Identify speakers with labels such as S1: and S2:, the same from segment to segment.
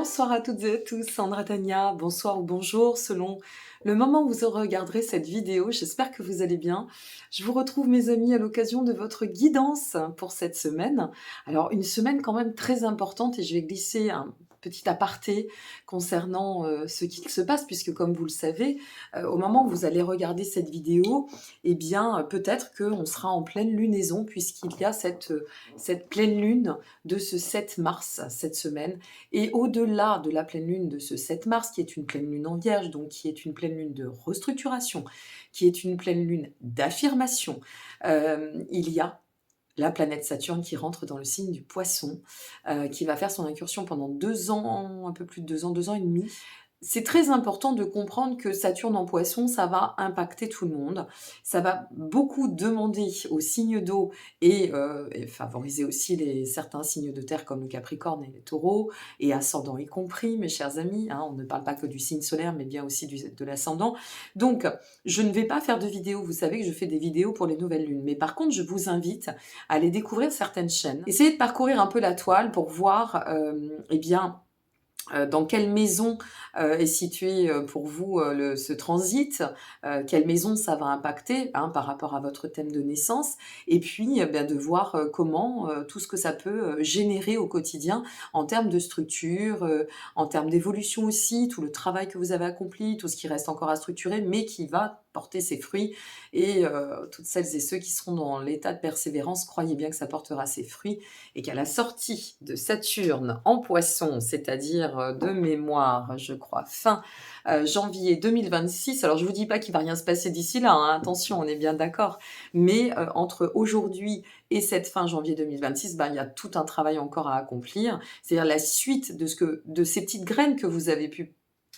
S1: Bonsoir à toutes et à tous, Sandra Tania, bonsoir ou bonjour selon le moment où vous regarderez cette vidéo, j'espère que vous allez bien. Je vous retrouve mes amis à l'occasion de votre guidance pour cette semaine. Alors une semaine quand même très importante et je vais glisser un petit aparté concernant ce qui se passe puisque comme vous le savez, au moment où vous allez regarder cette vidéo, eh bien peut-être qu'on sera en pleine lunaison puisqu'il y a cette pleine lune de ce 7 mars cette semaine. Et au-delà de la pleine lune de ce 7 mars, qui est une pleine lune en Vierge, donc qui est une pleine lune de restructuration, qui est une pleine lune d'affirmation, il y a la planète Saturne qui rentre dans le signe du Poisson, qui va faire son incursion pendant 2 ans, un peu plus de 2 ans et demi. C'est très important de comprendre que Saturne en Poisson, ça va impacter tout le monde. Ça va beaucoup demander aux signes d'eau et favoriser aussi certains signes de terre comme le Capricorne et les Taureaux, et ascendant y compris, mes chers amis. Hein, on ne parle pas que du signe solaire, mais bien aussi de l'ascendant. Donc, je ne vais pas faire de vidéos. Vous savez que je fais des vidéos pour les nouvelles lunes. Mais par contre, je vous invite à aller découvrir certaines chaînes. Essayez de parcourir un peu la toile pour voir, eh bien, dans quelle maison est situé pour vous ce transit, quelle maison ça va impacter hein, par rapport à votre thème de naissance, et puis de voir comment tout ce que ça peut générer au quotidien en termes de structure, en termes d'évolution aussi, tout le travail que vous avez accompli, tout ce qui reste encore à structurer, mais qui va porter ses fruits, et toutes celles et ceux qui seront dans l'état de persévérance, croyez bien que ça portera ses fruits, et qu'à la sortie de Saturne en Poisson, c'est-à-dire de mémoire, je crois, fin janvier 2026, alors je vous dis pas qu'il va rien se passer d'ici là, hein, attention, on est bien d'accord, mais entre aujourd'hui et cette fin janvier 2026, il y a tout un travail encore à accomplir, c'est-à-dire la suite de ces petites graines que vous avez pu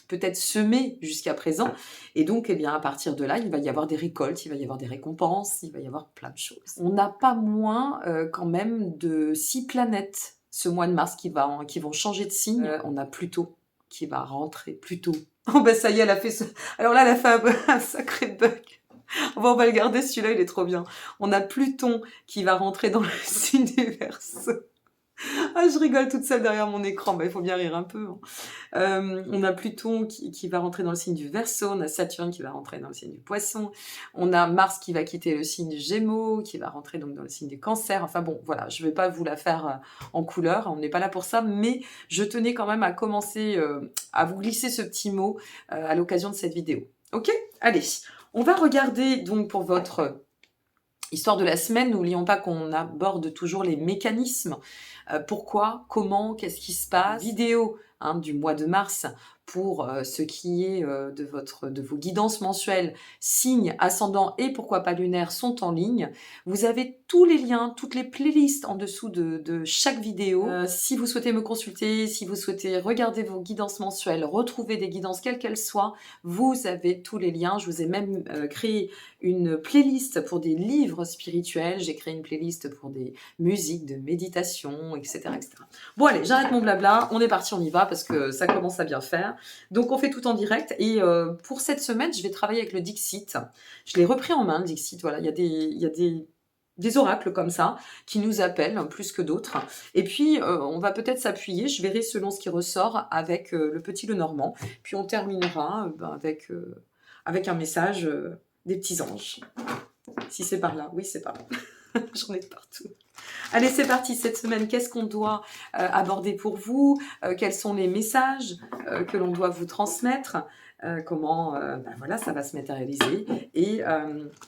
S1: peut-être semer jusqu'à présent, et donc eh bien, à partir de là, il va y avoir des récoltes, il va y avoir des récompenses, il va y avoir plein de choses. On n'a pas moins quand même de 6 planètes ce mois de mars qui vont changer de signe. On a Pluton qui va rentrer, Pluton. Oh ben ça y est, elle a fait alors là, elle a fait un sacré bug. On va le garder, celui-là, il est trop bien. On a Pluton qui va rentrer dans le signe du Verseau. Ah, je rigole toute seule derrière mon écran, il faut bien rire un peu. On a Pluton qui va rentrer dans le signe du Verseau, on a Saturne qui va rentrer dans le signe du Poisson, on a Mars qui va quitter le signe du Gémeaux, qui va rentrer donc dans le signe du Cancer. Enfin bon, voilà, je ne vais pas vous la faire en couleur, on n'est pas là pour ça, mais je tenais quand même à commencer à vous glisser ce petit mot à l'occasion de cette vidéo. Ok ? Allez, on va regarder donc pour votre histoire de la semaine. N'oublions pas qu'on aborde toujours les mécanismes. Pourquoi, comment, qu'est-ce qui se passe. Vidéo du mois de mars pour ce qui est de vos guidances mensuelles, signes, ascendants et pourquoi pas lunaires sont en ligne. Vous avez tous les liens, toutes les playlists en dessous de chaque vidéo. Si vous souhaitez me consulter, si vous souhaitez regarder vos guidances mensuelles, retrouver des guidances quelles qu'elles soient, vous avez tous les liens. Je vous ai même créé une playlist pour des livres spirituels, j'ai créé une playlist pour des musiques de méditation, etc. etc. Bon allez, j'arrête mon blabla, on est parti, on y va, parce que ça commence à bien faire. Donc on fait tout en direct, et pour cette semaine, je vais travailler avec le Dixit. Je l'ai repris en main, le Dixit, voilà, il y a des oracles comme ça, qui nous appellent plus que d'autres. Et puis, on va peut-être s'appuyer, je verrai selon ce qui ressort, avec le Petit Lenormand. Puis on terminera avec un message des petits anges. Si c'est par là, oui c'est par là. J'en ai partout. Allez, c'est parti. Cette semaine, qu'est-ce qu'on doit aborder pour vous? Quels sont les messages que l'on doit vous transmettre? Comment voilà, ça va se matérialiser? Et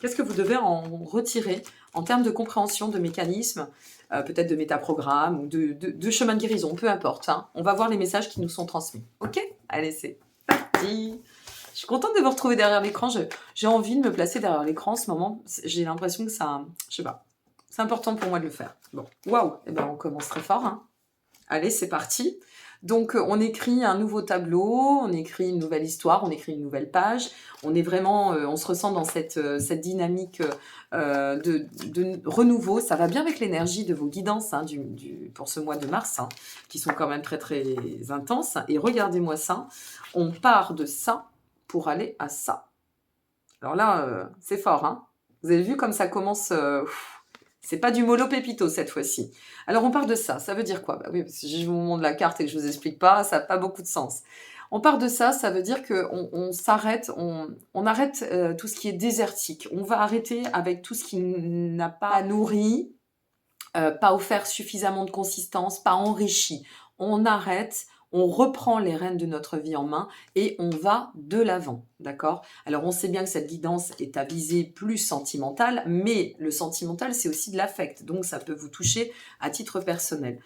S1: qu'est-ce que vous devez en retirer en termes de compréhension de mécanismes, peut-être de métaprogrammes ou de chemin de guérison, peu importe. Hein. On va voir les messages qui nous sont transmis. Ok? Allez, c'est parti. Je suis contente de vous retrouver derrière l'écran. J'ai envie de me placer derrière l'écran en ce moment. J'ai l'impression que ça... Je sais pas. C'est important pour moi de le faire. Bon, waouh. Eh ben, on commence très fort. Hein. Allez, c'est parti. Donc, on écrit un nouveau tableau, on écrit une nouvelle histoire, on écrit une nouvelle page. On est vraiment... on se ressent dans cette dynamique de renouveau. Ça va bien avec l'énergie de vos guidances hein, pour ce mois de mars, hein, qui sont quand même très, très intenses. Et regardez-moi ça. On part de ça pour aller à ça. Alors là, c'est fort, hein. Vous avez vu comme ça commence C'est pas du mollo pépito cette fois-ci. Alors on part de ça, ça veut dire quoi? Bah oui, parce que si je vous montre la carte et que je vous explique pas, ça n'a pas beaucoup de sens. On part de ça, ça veut dire qu'on s'arrête, on arrête tout ce qui est désertique. On va arrêter avec tout ce qui n'a pas nourri, pas offert suffisamment de consistance, pas enrichi. On arrête, on reprend les rênes de notre vie en main et on va de l'avant, d'accord? Alors on sait bien que cette guidance est à visée plus sentimentale, mais le sentimental c'est aussi de l'affect, donc ça peut vous toucher à titre personnel.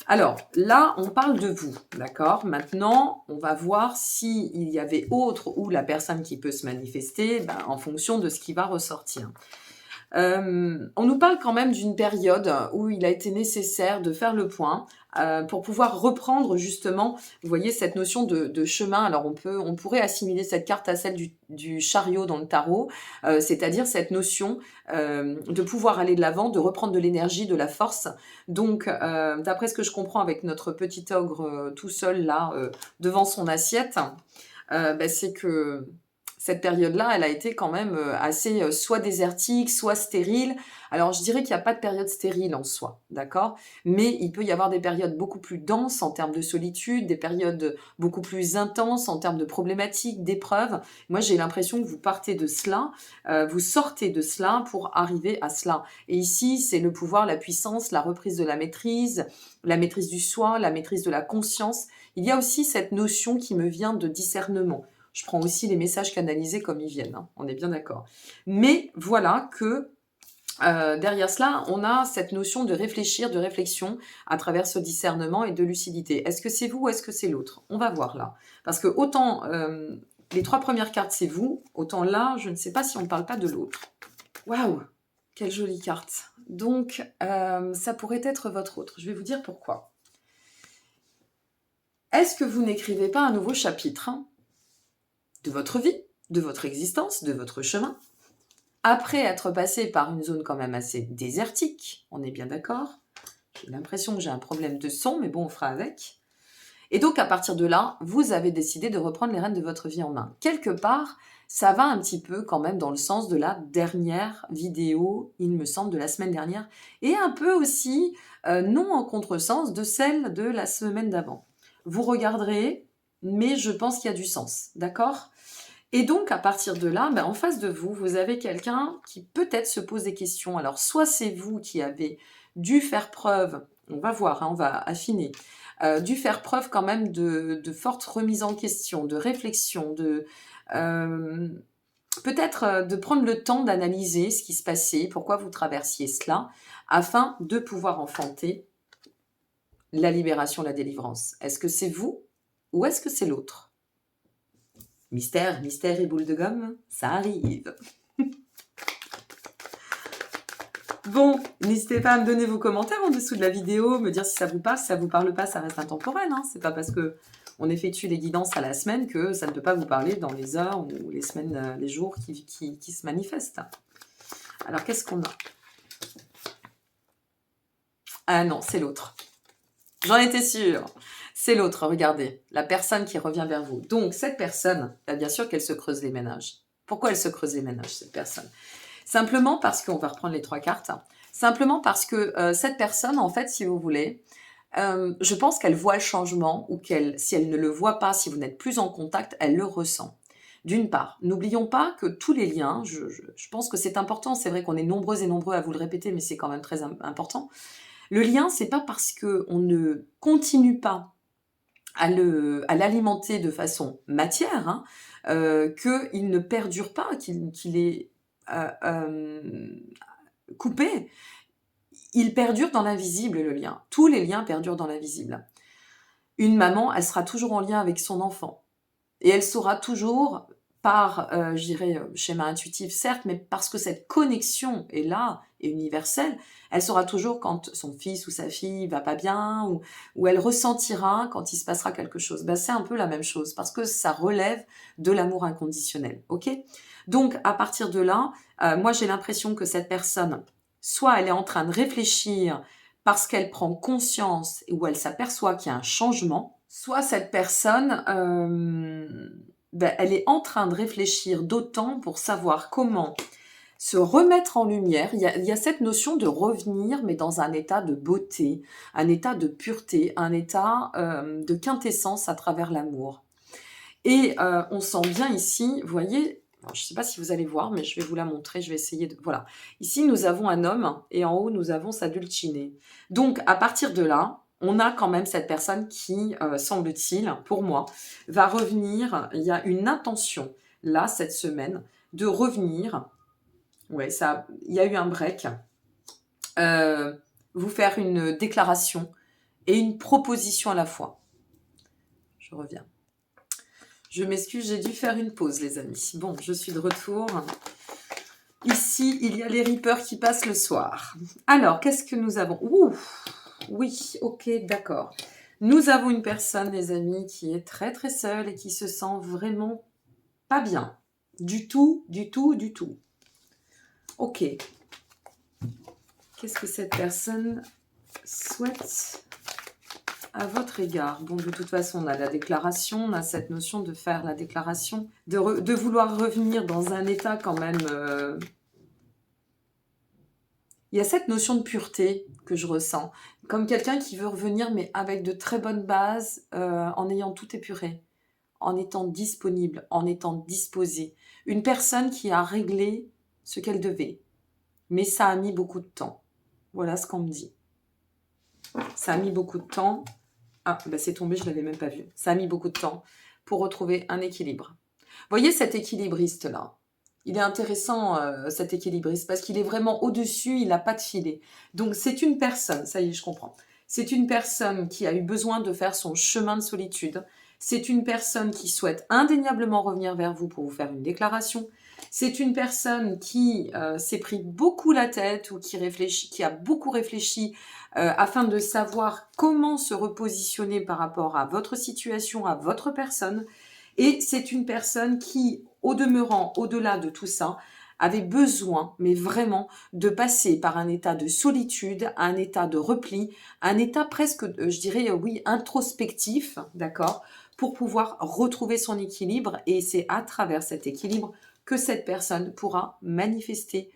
S1: Alors là, on parle de vous, d'accord? Maintenant, on va voir s'il y avait autre ou la personne qui peut se manifester en fonction de ce qui va ressortir. On nous parle quand même d'une période où il a été nécessaire de faire le point pour pouvoir reprendre justement, vous voyez, cette notion de chemin. Alors on pourrait assimiler cette carte à celle du chariot dans le tarot, c'est-à-dire cette notion de pouvoir aller de l'avant, de reprendre de l'énergie, de la force. Donc, d'après ce que je comprends avec notre petit ogre tout seul là, devant son assiette, c'est que cette période-là, elle a été quand même assez soit désertique, soit stérile. Alors, je dirais qu'il n'y a pas de période stérile en soi, d'accord? Mais il peut y avoir des périodes beaucoup plus denses en termes de solitude, des périodes beaucoup plus intenses en termes de problématiques, d'épreuves. Moi, j'ai l'impression que vous partez de cela, vous sortez de cela pour arriver à cela. Et ici, c'est le pouvoir, la puissance, la reprise de la maîtrise du soi, la maîtrise de la conscience. Il y a aussi cette notion qui me vient de discernement. Je prends aussi les messages canalisés comme ils viennent, hein, on est bien d'accord. Mais voilà que derrière cela, on a cette notion de réfléchir, de réflexion à travers ce discernement et de lucidité. Est-ce que c'est vous ou est-ce que c'est l'autre? On va voir là. Parce que autant les 3 premières cartes, c'est vous, autant là, je ne sais pas si on ne parle pas de l'autre. Waouh! Quelle jolie carte. Donc, ça pourrait être votre autre. Je vais vous dire pourquoi. Est-ce que vous n'écrivez pas un nouveau chapitre de votre vie, de votre existence, de votre chemin, après être passé par une zone quand même assez désertique, on est bien d'accord? J'ai l'impression que j'ai un problème de son, mais bon, on fera avec. Et donc, à partir de là, vous avez décidé de reprendre les rênes de votre vie en main. Quelque part, ça va un petit peu quand même dans le sens de la dernière vidéo, il me semble, de la semaine dernière, et un peu aussi, non en contresens, de celle de la semaine d'avant. Vous regarderez, mais je pense qu'il y a du sens, d'accord? Et donc, à partir de là, en face de vous, vous avez quelqu'un qui peut-être se pose des questions. Alors, soit c'est vous qui avez dû faire preuve, on va voir, hein, on va affiner, dû faire preuve quand même de forte remise en question, de réflexion, peut-être de prendre le temps d'analyser ce qui se passait, pourquoi vous traversiez cela, afin de pouvoir enfanter la libération, la délivrance. Est-ce que c'est vous ou est-ce que c'est l'autre? Mystère, mystère et boule de gomme, ça arrive. Bon, n'hésitez pas à me donner vos commentaires en dessous de la vidéo, me dire si ça vous parle, si ça vous parle pas, ça reste intemporel. Hein. C'est pas parce que on effectue les guidances à la semaine que ça ne peut pas vous parler dans les heures ou les semaines, les jours qui se manifestent. Alors, qu'est-ce qu'on a? Ah non, c'est l'autre. J'en étais sûre. C'est l'autre, regardez, la personne qui revient vers vous. Donc, cette personne, bien sûr qu'elle se creuse les ménages. Pourquoi elle se creuse les ménages, cette personne? Simplement parce qu'on va reprendre les 3 cartes. Simplement parce que cette personne, en fait, si vous voulez, je pense qu'elle voit le changement ou si elle ne le voit pas, si vous n'êtes plus en contact, elle le ressent. D'une part, n'oublions pas que tous les liens, je pense que c'est important, c'est vrai qu'on est nombreux et nombreux à vous le répéter, mais c'est quand même très important. Le lien, c'est pas parce qu'on ne continue pas à l'alimenter de façon matière, hein, qu'il ne perdure pas, qu'il est coupé. Il perdure dans l'invisible, le lien. Tous les liens perdurent dans l'invisible. Une maman, elle sera toujours en lien avec son enfant. Et elle saura toujours, par, je dirais, schéma intuitif, certes, mais parce que cette connexion est là, et universelle, elle saura toujours quand son fils ou sa fille va pas bien, ou elle ressentira quand il se passera quelque chose. C'est un peu la même chose, parce que ça relève de l'amour inconditionnel, ok? Donc, à partir de là, moi j'ai l'impression que cette personne, soit elle est en train de réfléchir parce qu'elle prend conscience ou elle s'aperçoit qu'il y a un changement, soit cette personne, elle est en train de réfléchir d'autant pour savoir comment se remettre en lumière. Il y a cette notion de revenir, mais dans un état de beauté, un état de pureté, un état de quintessence à travers l'amour. Et on sent bien ici, vous voyez, alors, je ne sais pas si vous allez voir, mais je vais vous la montrer, je vais essayer de... Voilà. Ici, nous avons un homme, et en haut, nous avons sa dulcinée. Donc, à partir de là, on a quand même cette personne qui, semble-t-il, pour moi, va revenir. Il y a une intention, là, cette semaine, de revenir. Ouais, ça, il y a eu un break. Vous faire une déclaration et une proposition à la fois. Je reviens. Je m'excuse, j'ai dû faire une pause, les amis. Bon, je suis de retour. Ici, il y a les Reapers qui passent le soir. Alors, qu'est-ce que nous avons? Ouh, oui, ok, d'accord. Nous avons une personne, les amis, qui est très très seule et qui se sent vraiment pas bien. Du tout, du tout, du tout. Ok. Qu'est-ce que cette personne souhaite à votre égard? Bon, de toute façon, on a la déclaration, on a cette notion de faire la déclaration, de vouloir revenir dans un état quand même... Il y a cette notion de pureté que je ressens, comme quelqu'un qui veut revenir, mais avec de très bonnes bases, en ayant tout épuré, en étant disponible, en étant disposé. Une personne qui a réglé ce qu'elle devait, mais ça a mis beaucoup de temps. Voilà ce qu'on me dit. Ça a mis beaucoup de temps. Ah, bah c'est tombé, je ne l'avais même pas vu. Ça a mis beaucoup de temps pour retrouver un équilibre. Voyez cet équilibriste-là. Il est intéressant, cet équilibriste, parce qu'il est vraiment au-dessus, il n'a pas de filet. Donc, c'est une personne, ça y est, je comprends. C'est une personne qui a eu besoin de faire son chemin de solitude. C'est une personne qui souhaite indéniablement revenir vers vous pour vous faire une déclaration. C'est une personne qui s'est pris beaucoup la tête ou qui a beaucoup réfléchi afin de savoir comment se repositionner par rapport à votre situation, à votre personne. Et c'est une personne qui, au demeurant, au-delà de tout ça, avait besoin, mais vraiment, de passer par un état de solitude, un état de repli, un état presque, je dirais, oui, introspectif, d'accord, pour pouvoir retrouver son équilibre. Et c'est à travers cet équilibre que cette personne pourra manifester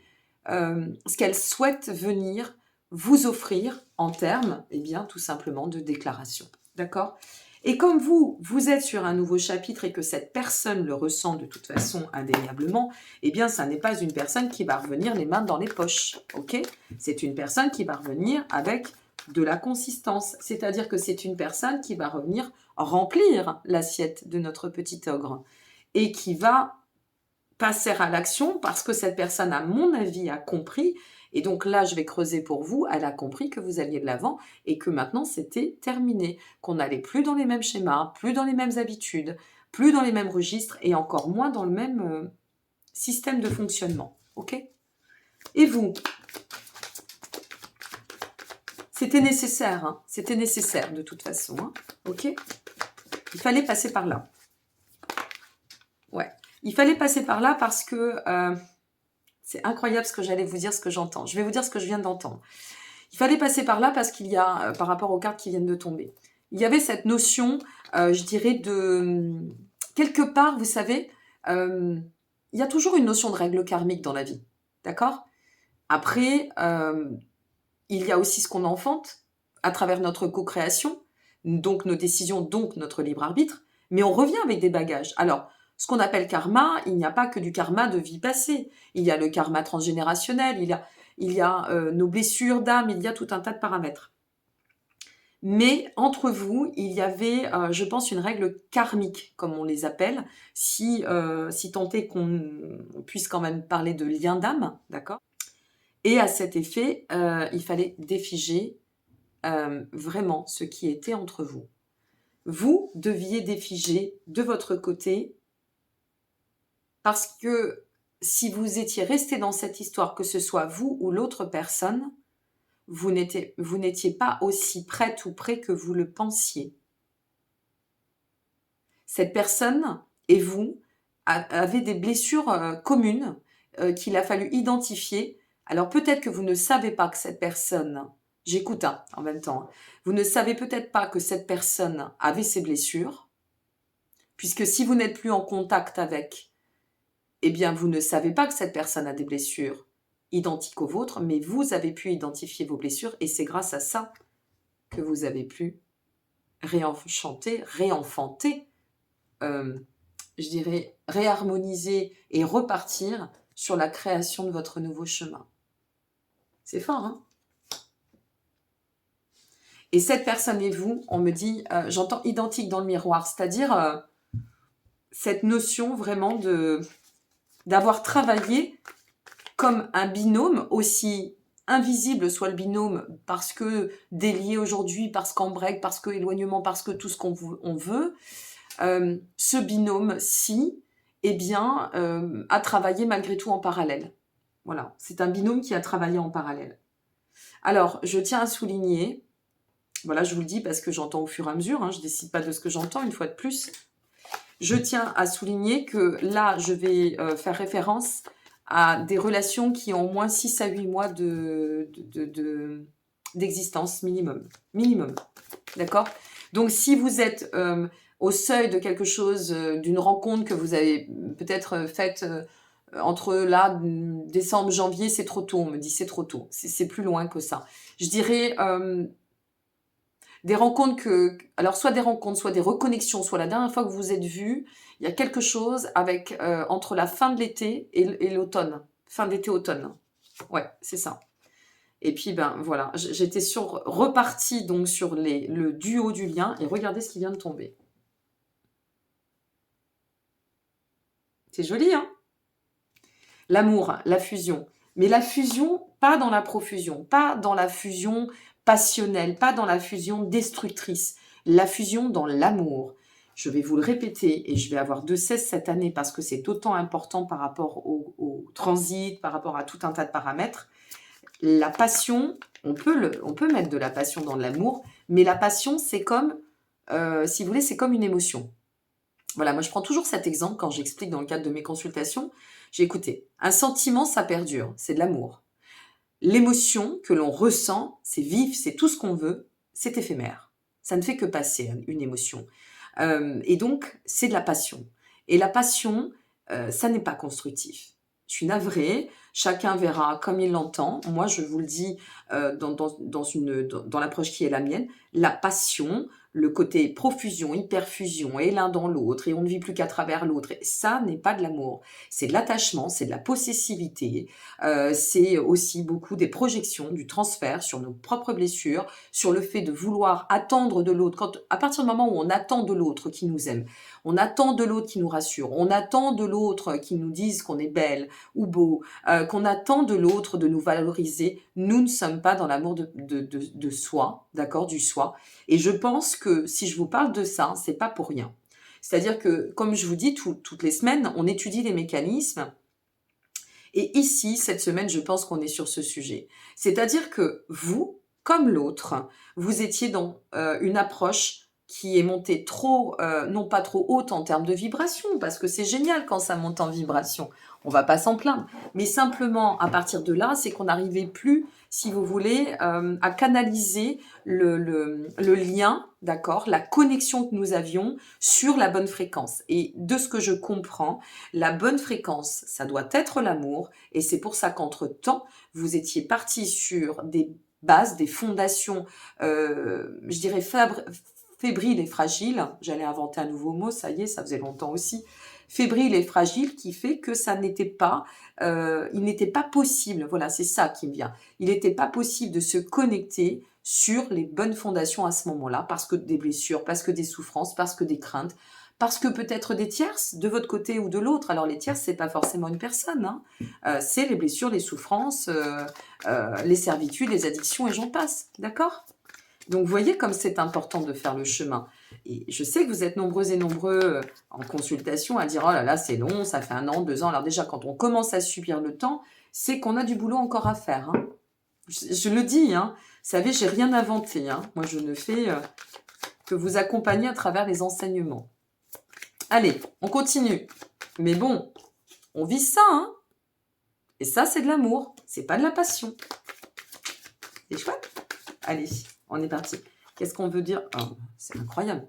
S1: ce qu'elle souhaite venir vous offrir en termes, eh bien, tout simplement de déclaration. D'accord ? Et comme vous êtes sur un nouveau chapitre et que cette personne le ressent de toute façon indéniablement, eh bien, ça n'est pas une personne qui va revenir les mains dans les poches, ok? C'est une personne qui va revenir avec de la consistance, c'est-à-dire que c'est une personne qui va revenir remplir l'assiette de notre petit ogre et qui va passer à l'action parce que cette personne, à mon avis, a compris. Et donc là, je vais creuser pour vous. Elle a compris que vous alliez de l'avant et que maintenant, c'était terminé. Qu'on n'allait plus dans les mêmes schémas, plus dans les mêmes habitudes, plus dans les mêmes registres et encore moins dans le même système de fonctionnement. OK? Et vous? C'était nécessaire. Hein, c'était nécessaire de toute façon. Hein, OK? Il fallait passer par là. Ouais. Il fallait passer par là parce que... c'est incroyable ce que j'allais vous dire, ce que j'entends. Je vais vous dire ce que je viens d'entendre. Il fallait passer par là parce qu'il y a, par rapport aux cartes qui viennent de tomber, il y avait cette notion, je dirais, de... Quelque part, vous savez, il y a toujours une notion de règle karmique dans la vie. D'accord? Après, il y a aussi ce qu'on enfante à travers notre co-création, donc nos décisions, donc notre libre arbitre, mais on revient avec des bagages. Alors, ce qu'on appelle karma, il n'y a pas que du karma de vie passée. Il y a le karma transgénérationnel, il y a nos blessures d'âme, il y a tout un tas de paramètres. Mais entre vous, il y avait, je pense, une règle karmique, comme on les appelle, si tant est qu'on puisse quand même parler de lien d'âme, d'accord? Et à cet effet, il fallait défiger vraiment ce qui était entre vous. Vous deviez défiger de votre côté parce que si vous étiez resté dans cette histoire, que ce soit vous ou l'autre personne, vous n'étiez pas aussi prête ou prêt que vous le pensiez. Cette personne et vous avez des blessures communes qu'il a fallu identifier. Alors peut-être que vous ne savez pas que cette personne, j'écoute en même temps, vous ne savez peut-être pas que cette personne avait ces blessures, puisque si vous n'êtes plus en contact avec, eh bien, vous ne savez pas que cette personne a des blessures identiques aux vôtres, mais vous avez pu identifier vos blessures et c'est grâce à ça que vous avez pu réenfanter, je dirais, réharmoniser et repartir sur la création de votre nouveau chemin. C'est fort, hein? Et cette personne et vous, on me dit, j'entends identique dans le miroir, c'est-à-dire cette notion vraiment d'avoir travaillé comme un binôme, aussi invisible soit le binôme, parce que délié aujourd'hui, parce qu'en break, parce que éloignement, parce que tout ce qu'on veut, ce binôme-ci, eh bien, a travaillé malgré tout en parallèle. Voilà, c'est un binôme qui a travaillé en parallèle. Alors, je tiens à souligner, voilà, je vous le dis parce que j'entends au fur et à mesure, hein, je ne décide pas de ce que j'entends, une fois de plus. Je tiens à souligner que là, je vais faire référence à des relations qui ont au moins 6 à 8 mois d'existence minimum. Minimum, d'accord? Donc, si vous êtes au seuil de quelque chose, d'une rencontre que vous avez peut-être faite entre là, décembre, janvier, c'est trop tôt, on me dit c'est trop tôt. C'est plus loin que ça. Je dirais des rencontres alors soit des rencontres, soit des reconnexions, soit la dernière fois que vous vous êtes vus, il y a quelque chose avec entre la fin de l'été et l'automne. Fin d'été-automne. Ouais, c'est ça. Et puis, ben voilà, j'étais repartie donc sur le duo du lien et regardez ce qui vient de tomber. C'est joli, hein? L'amour, la fusion. Mais la fusion, pas dans la profusion, pas dans la fusion passionnelle, pas dans la fusion destructrice. La fusion dans l'amour. Je vais vous le répéter et je vais avoir 2/16 cette année parce que c'est d'autant important par rapport au transit, par rapport à tout un tas de paramètres. La passion, on peut mettre de la passion dans l'amour, mais la passion, c'est comme, si vous voulez, c'est comme une émotion. Voilà, moi je prends toujours cet exemple quand j'explique dans le cadre de mes consultations. J'ai écouté, un sentiment, ça perdure, c'est de l'amour. L'émotion que l'on ressent, c'est vif, c'est tout ce qu'on veut, c'est éphémère. Ça ne fait que passer, une émotion. Et donc, c'est de la passion. Et la passion, ça n'est pas constructif. Je suis navrée, chacun verra comme il l'entend. Moi, je vous le dis dans l'approche qui est la mienne, la passion, le côté profusion, hyperfusion, et l'un dans l'autre, et on ne vit plus qu'à travers l'autre, ça n'est pas de l'amour. C'est de l'attachement, c'est de la possessivité, c'est aussi beaucoup des projections, du transfert sur nos propres blessures, sur le fait de vouloir attendre de l'autre. À partir du moment où on attend de l'autre qui nous aime, on attend de l'autre qui nous rassure, on attend de l'autre qui nous dise qu'on est belle ou beau, qu'on attend de l'autre de nous valoriser, nous ne sommes pas dans l'amour de soi, d'accord, du soi. Et je pense que si je vous parle de ça, c'est pas pour rien. C'est-à-dire que, comme je vous dis, toutes les semaines, on étudie les mécanismes. Et ici, cette semaine, je pense qu'on est sur ce sujet. C'est-à-dire que vous, comme l'autre, vous étiez dans une approche qui est montée trop, non pas trop haute en termes de vibration, parce que c'est génial quand ça monte en vibration, on va pas s'en plaindre. Mais simplement, à partir de là, c'est qu'on n'arrivait plus, si vous voulez, à canaliser le lien, d'accord, la connexion que nous avions sur la bonne fréquence. Et de ce que je comprends, la bonne fréquence, ça doit être l'amour, et c'est pour ça qu'entre-temps, vous étiez parti sur des bases, des fondations, je dirais fébrile et fragile, j'allais inventer un nouveau mot, ça y est, ça faisait longtemps aussi, fébrile et fragile, qui fait que ça n'était pas, il n'était pas possible, voilà, c'est ça qui me vient, il n'était pas possible de se connecter sur les bonnes fondations à ce moment-là, parce que des blessures, parce que des souffrances, parce que des craintes, parce que peut-être des tierces, de votre côté ou de l'autre. Alors les tierces, c'est pas forcément une personne, hein. C'est les blessures, les souffrances, les servitudes, les addictions et j'en passe, d'accord ? Donc, vous voyez comme c'est important de faire le chemin. Et je sais que vous êtes nombreux et nombreux en consultation à dire « Oh là là, c'est long, ça fait 1 an, 2 ans. » Alors déjà, quand on commence à subir le temps, c'est qu'on a du boulot encore à faire. Hein. Je le dis, hein. Vous savez, j'ai rien inventé. Hein. Moi, je ne fais que vous accompagner à travers les enseignements. Allez, on continue. Mais bon, on vit ça, hein. Et ça, c'est de l'amour. C'est pas de la passion. C'est chouette. Allez, on est parti. Qu'est-ce qu'on veut dire? Oh, c'est incroyable.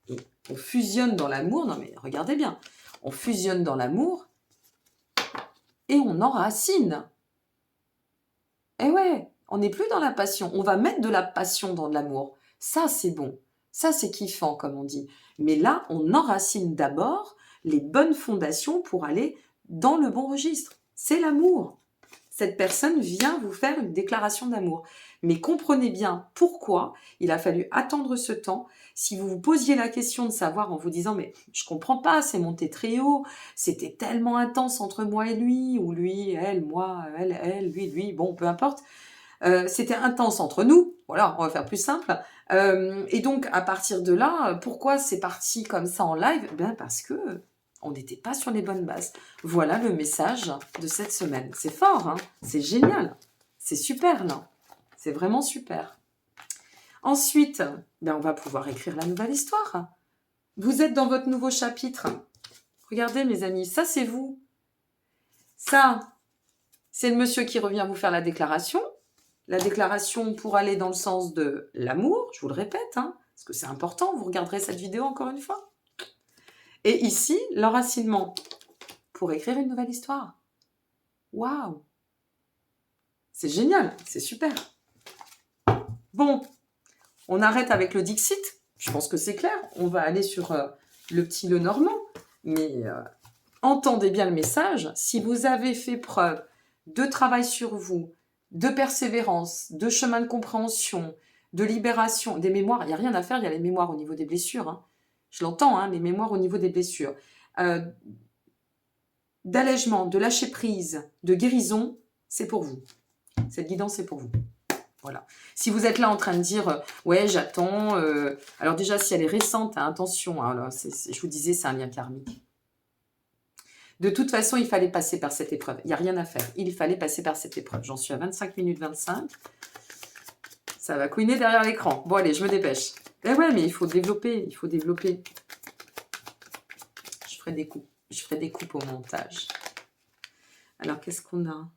S1: Et on fusionne dans l'amour. Non, mais regardez bien. on fusionne dans l'amour et on enracine. Eh ouais, on n'est plus dans la passion. On va mettre de la passion dans de l'amour. Ça, c'est bon. Ça, c'est kiffant, comme on dit. Mais là, on enracine d'abord les bonnes fondations pour aller dans le bon registre. C'est l'amour. Cette personne vient vous faire une déclaration d'amour. Mais comprenez bien pourquoi il a fallu attendre ce temps. Si vous vous posiez la question de savoir en vous disant « mais je comprends pas, c'est monté très haut, c'était tellement intense entre moi et lui, ou lui, elle, moi, elle, lui, bon, peu importe. C'était intense entre nous, voilà, on va faire plus simple. Et donc, à partir de là, pourquoi c'est parti comme ça en live? Ben parce que on n'était pas sur les bonnes bases. Voilà le message de cette semaine. C'est fort, hein, c'est génial, c'est super, là. C'est vraiment super. Ensuite, ben on va pouvoir écrire la nouvelle histoire. Vous êtes dans votre nouveau chapitre. Regardez, mes amis, ça, c'est vous. Ça, c'est le monsieur qui revient vous faire la déclaration. La déclaration pour aller dans le sens de l'amour, je vous le répète, hein, parce que c'est important, vous regarderez cette vidéo encore une fois. Et ici, l'enracinement pour écrire une nouvelle histoire. Waouh! C'est génial, c'est super. Bon, on arrête avec le Dixit. Je pense que c'est clair. On va aller sur le petit Lenormand. Mais entendez bien le message. Si vous avez fait preuve de travail sur vous, de persévérance, de chemin de compréhension, de libération, des mémoires, il n'y a rien à faire, il y a les mémoires au niveau des blessures. Hein. Je l'entends, hein, les mémoires au niveau des blessures. D'allègement, de lâcher prise, de guérison, c'est pour vous. Cette guidance, c'est pour vous. Voilà. Si vous êtes là en train de dire « ouais, j'attends », alors déjà, si elle est récente, hein, attention, hein, là, je vous disais, c'est un lien karmique. De toute façon, il fallait passer par cette épreuve. Il n'y a rien à faire. Il fallait passer par cette épreuve. J'en suis à 25 minutes 25. Ça va couiner derrière l'écran. Bon, allez, je me dépêche. Eh ouais, mais il faut développer. Il faut développer. Je ferai des coupes. Je ferai des coupes au montage. Alors, qu'est-ce qu'on a?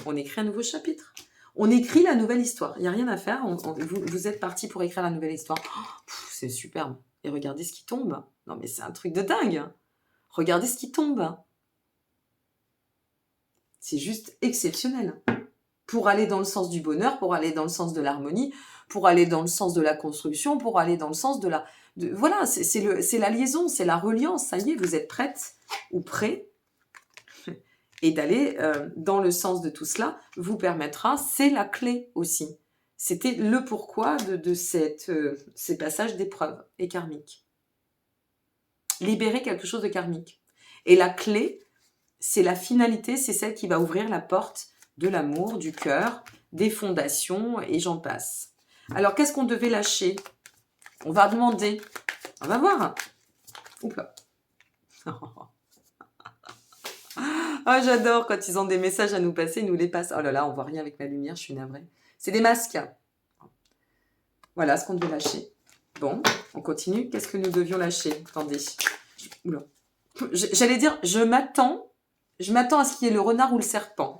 S1: On écrit un nouveau chapitre. On écrit la nouvelle histoire. Il n'y a rien à faire. Vous êtes parti pour écrire la nouvelle histoire. Oh, c'est superbe. Et regardez ce qui tombe. Non, mais c'est un truc de dingue. Regardez ce qui tombe. C'est juste exceptionnel. Pour aller dans le sens du bonheur, pour aller dans le sens de l'harmonie, pour aller dans le sens de la construction, pour aller dans le sens de la... voilà, c'est la liaison, c'est la reliance. Ça y est, vous êtes prête ou prêt. Et d'aller dans le sens de tout cela vous permettra, c'est la clé aussi. C'était le pourquoi de ces passages d'épreuves et karmiques. Libérer quelque chose de karmique. Et la clé, c'est la finalité, c'est celle qui va ouvrir la porte de l'amour, du cœur, des fondations, et j'en passe. Alors, qu'est-ce qu'on devait lâcher? On va demander. On va voir. Oups là. Ah, j'adore quand ils ont des messages à nous passer, ils nous les passent. Oh là là, on voit rien avec ma lumière, je suis navrée. C'est des masques. Voilà ce qu'on devait lâcher. Bon, on continue. Qu'est-ce que nous devions lâcher? Attendez. Oula. J'allais dire, je m'attends à ce qu'il y ait le renard ou le serpent.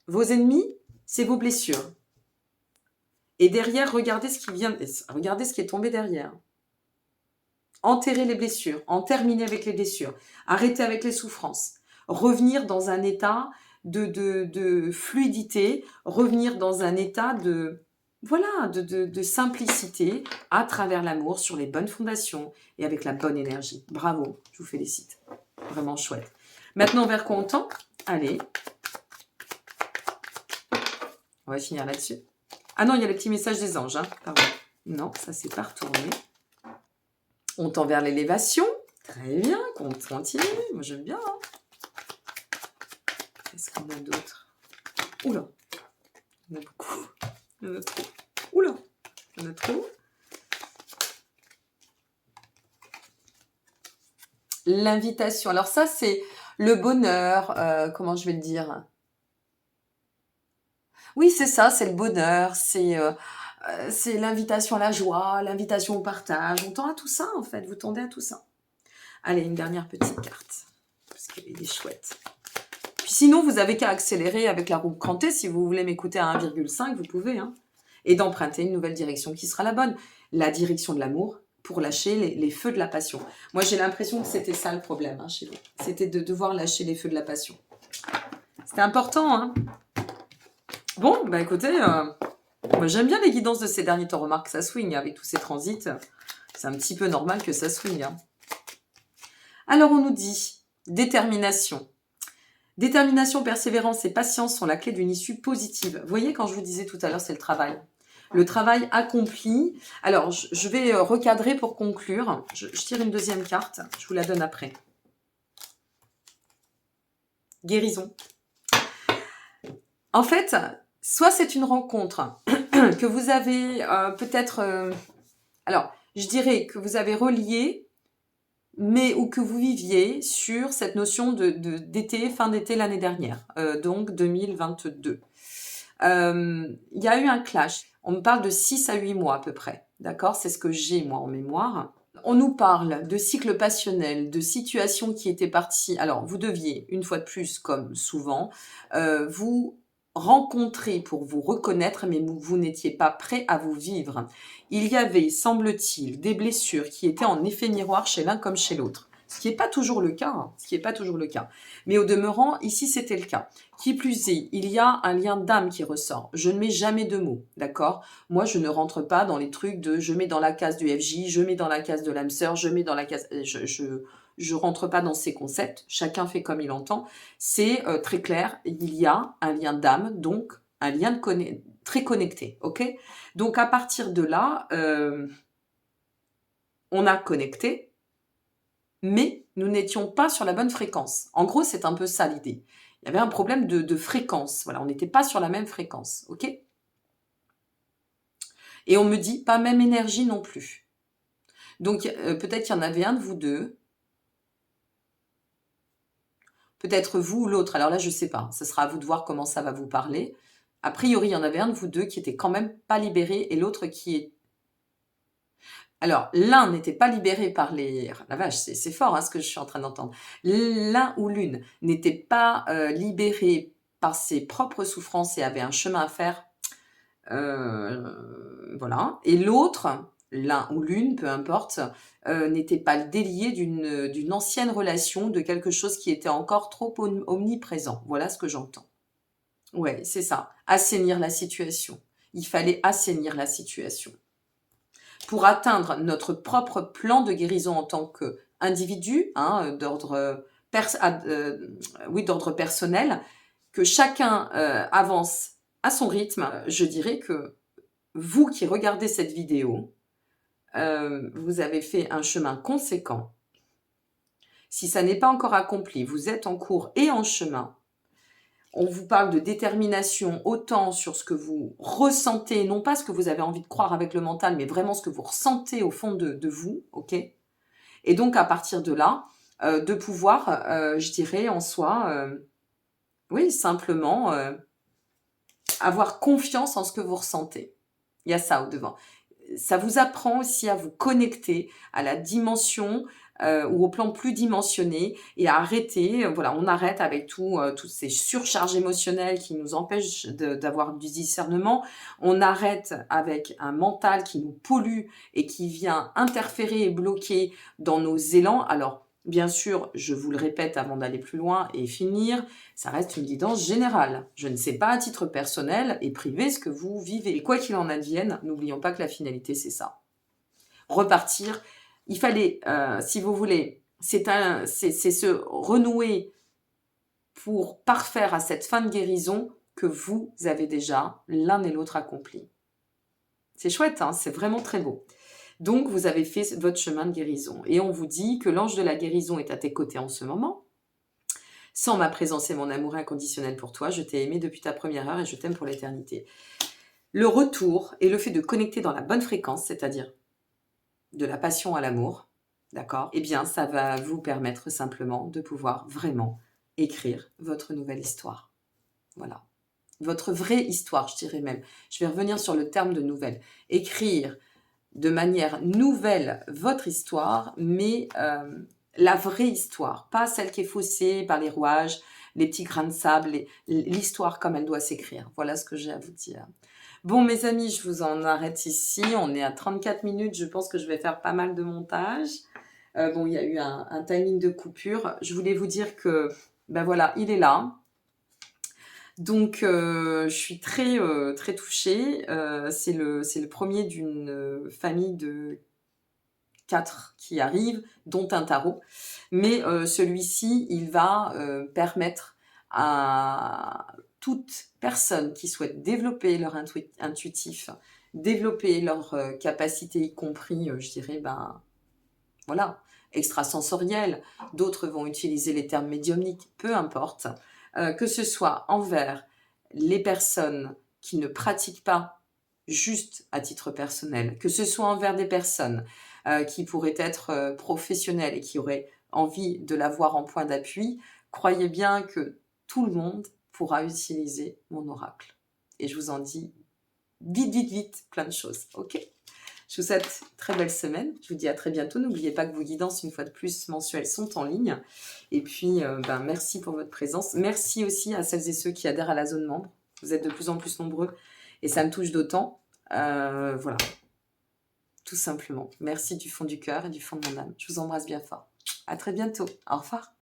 S1: Vos ennemis, c'est vos blessures. Et derrière, regardez ce qui est tombé derrière. Enterrer les blessures, en terminer avec les blessures, arrêter avec les souffrances, revenir dans un état de fluidité, revenir dans un état de simplicité à travers l'amour sur les bonnes fondations et avec la bonne énergie. Bravo, je vous félicite. Vraiment chouette. Maintenant, vers quoi on tend? Allez. On va finir là-dessus. Ah non, il y a le petit message des anges. Hein. Pardon. Non, ça c'est pas retourné. On tend vers l'élévation. Très bien, qu'on continue. Moi, j'aime bien. Hein. Qu'est-ce qu'on a d'autre? Oula. Il y en a beaucoup. Il y en a trop. Oula. Il y en a trop. L'invitation. Alors ça, c'est le bonheur. Comment je vais le dire? Oui, c'est ça, c'est le bonheur. C'est l'invitation à la joie, l'invitation au partage. On tend à tout ça, en fait. Vous tendez à tout ça. Allez, une dernière petite carte. Parce qu'elle est chouette. Puis sinon, vous avez qu'à accélérer avec la roue crantée. Si vous voulez m'écouter à 1,5, vous pouvez. Hein. et d'emprunter une nouvelle direction qui sera la bonne. La direction de l'amour pour lâcher les feux de la passion. Moi, j'ai l'impression que c'était ça le problème hein, chez vous. C'était de devoir lâcher les feux de la passion. C'était important, hein. Bon, bah écoutez, moi j'aime bien les guidances de ces derniers temps. Remarque que ça swing avec tous ces transits. C'est un petit peu normal que ça swing. Hein. Alors on nous dit détermination. Détermination, persévérance et patience sont la clé d'une issue positive. Vous voyez, quand je vous disais tout à l'heure, c'est le travail. Le travail accompli. Alors, je vais recadrer pour conclure. Je tire une deuxième carte. Je vous la donne après. Guérison. En fait, soit c'est une rencontre que vous avez peut-être... alors, je dirais que vous avez relié, mais ou que vous viviez sur cette notion d'été, fin d'été l'année dernière, donc 2022. Il y a eu un clash. On me parle de 6 à 8 mois à peu près. D'accord? C'est ce que j'ai moi en mémoire. On nous parle de cycles passionnels, de situations qui étaient parties. Alors, vous deviez, une fois de plus, comme souvent, vous rencontrer pour vous reconnaître, mais vous n'étiez pas prêt à vous vivre. Il y avait, semble-t-il, des blessures qui étaient en effet miroir chez l'un comme chez l'autre. Ce qui n'est pas toujours le cas, hein, ce qui n'est pas toujours le cas. Mais au demeurant, ici, c'était le cas. Qui plus est, il y a un lien d'âme qui ressort. Je ne mets jamais de mots, d'accord? Moi, je ne rentre pas dans les trucs de je mets dans la case du FJ, je mets dans la case de l'âme sœur, je mets dans la case... Je rentre pas dans ces concepts. Chacun fait comme il entend. C'est très clair. Il y a un lien d'âme, donc un lien très connecté, ok? Donc, à partir de là, on a connecté, mais nous n'étions pas sur la bonne fréquence. En gros, c'est un peu ça l'idée. Il y avait un problème de fréquence. Voilà, on n'était pas sur la même fréquence, ok? Et on me dit, pas même énergie non plus. Donc, peut-être qu'il y en avait un de vous deux. Peut-être vous ou l'autre. Alors là, je ne sais pas. Ce sera à vous de voir comment ça va vous parler. A priori, il y en avait un de vous deux qui était quand même pas libéré et l'autre qui est... Alors, l'un n'était pas libéré par les... La vache, c'est fort hein, ce que je suis en train d'entendre. L'un ou l'une n'était pas libéré par ses propres souffrances et avait un chemin à faire. Voilà. Et l'autre, l'un ou l'une, peu importe, n'était pas délié d'une ancienne relation, de quelque chose qui était encore trop omniprésent. Voilà ce que j'entends. Ouais, c'est ça. Assainir la situation. Il fallait assainir la situation. Pour atteindre notre propre plan de guérison en tant qu'individu, hein, d'ordre personnel, que chacun avance à son rythme, je dirais que vous qui regardez cette vidéo, vous avez fait un chemin conséquent. Si ça n'est pas encore accompli, vous êtes en cours et en chemin. On vous parle de détermination autant sur ce que vous ressentez, non pas ce que vous avez envie de croire avec le mental, mais vraiment ce que vous ressentez au fond de vous, ok? Et donc, à partir de là, de pouvoir, je dirais, en soi, oui, simplement avoir confiance en ce que vous ressentez. Il y a ça au-devant. Ça vous apprend aussi à vous connecter à la dimension ou au plan plus dimensionné et à arrêter, voilà, on arrête avec toutes ces surcharges émotionnelles qui nous empêchent d'avoir du discernement, on arrête avec un mental qui nous pollue et qui vient interférer et bloquer dans nos élans. Alors, bien sûr, je vous le répète avant d'aller plus loin et finir, ça reste une guidance générale. Je ne sais pas à titre personnel et privé ce que vous vivez. Et quoi qu'il en advienne, n'oublions pas que la finalité, c'est ça. Repartir, il fallait, si vous voulez, c'est se renouer pour parfaire à cette fin de guérison que vous avez déjà l'un et l'autre accompli. C'est chouette, hein, c'est vraiment très beau. Donc, vous avez fait votre chemin de guérison. Et on vous dit que l'ange de la guérison est à tes côtés en ce moment. Sans ma présence et mon amour inconditionnel pour toi, je t'ai aimé depuis ta première heure et je t'aime pour l'éternité. Le retour et le fait de connecter dans la bonne fréquence, c'est-à-dire de la passion à l'amour, d'accord? Eh bien, ça va vous permettre simplement de pouvoir vraiment écrire votre nouvelle histoire. Voilà. Votre vraie histoire, je dirais même. Je vais revenir sur le terme de nouvelle. Écrire de manière nouvelle votre histoire, mais la vraie histoire, pas celle qui est faussée par les rouages, les petits grains de sable, l'histoire comme elle doit s'écrire. Voilà ce que j'ai à vous dire. Bon, mes amis, je vous en arrête ici. On est à 34 minutes. Je pense que je vais faire pas mal de montage. Bon, il y a eu un timing de coupure. Je voulais vous dire que, ben voilà, il est là. Donc, je suis très touchée. C'est le premier d'une famille de 4 qui arrivent, dont un tarot. Mais celui-ci, il va permettre à toute personne qui souhaite développer leur intuitif, développer leur capacité, y compris, je dirais, ben, voilà, extrasensorielle. D'autres vont utiliser les termes médiumniques, peu importe. Que ce soit envers les personnes qui ne pratiquent pas juste à titre personnel, que ce soit envers des personnes qui pourraient être professionnelles et qui auraient envie de l'avoir en point d'appui, croyez bien que tout le monde pourra utiliser mon oracle. Et je vous en dis vite, plein de choses, ok? Je vous souhaite une très belle semaine. Je vous dis à très bientôt. N'oubliez pas que vos guidances, une fois de plus, mensuelles, sont en ligne. Et puis, ben, merci pour votre présence. Merci aussi à celles et ceux qui adhèrent à la zone membre. Vous êtes de plus en plus nombreux et ça me touche d'autant. Voilà, tout simplement. Merci du fond du cœur et du fond de mon âme. Je vous embrasse bien fort. À très bientôt. Au revoir.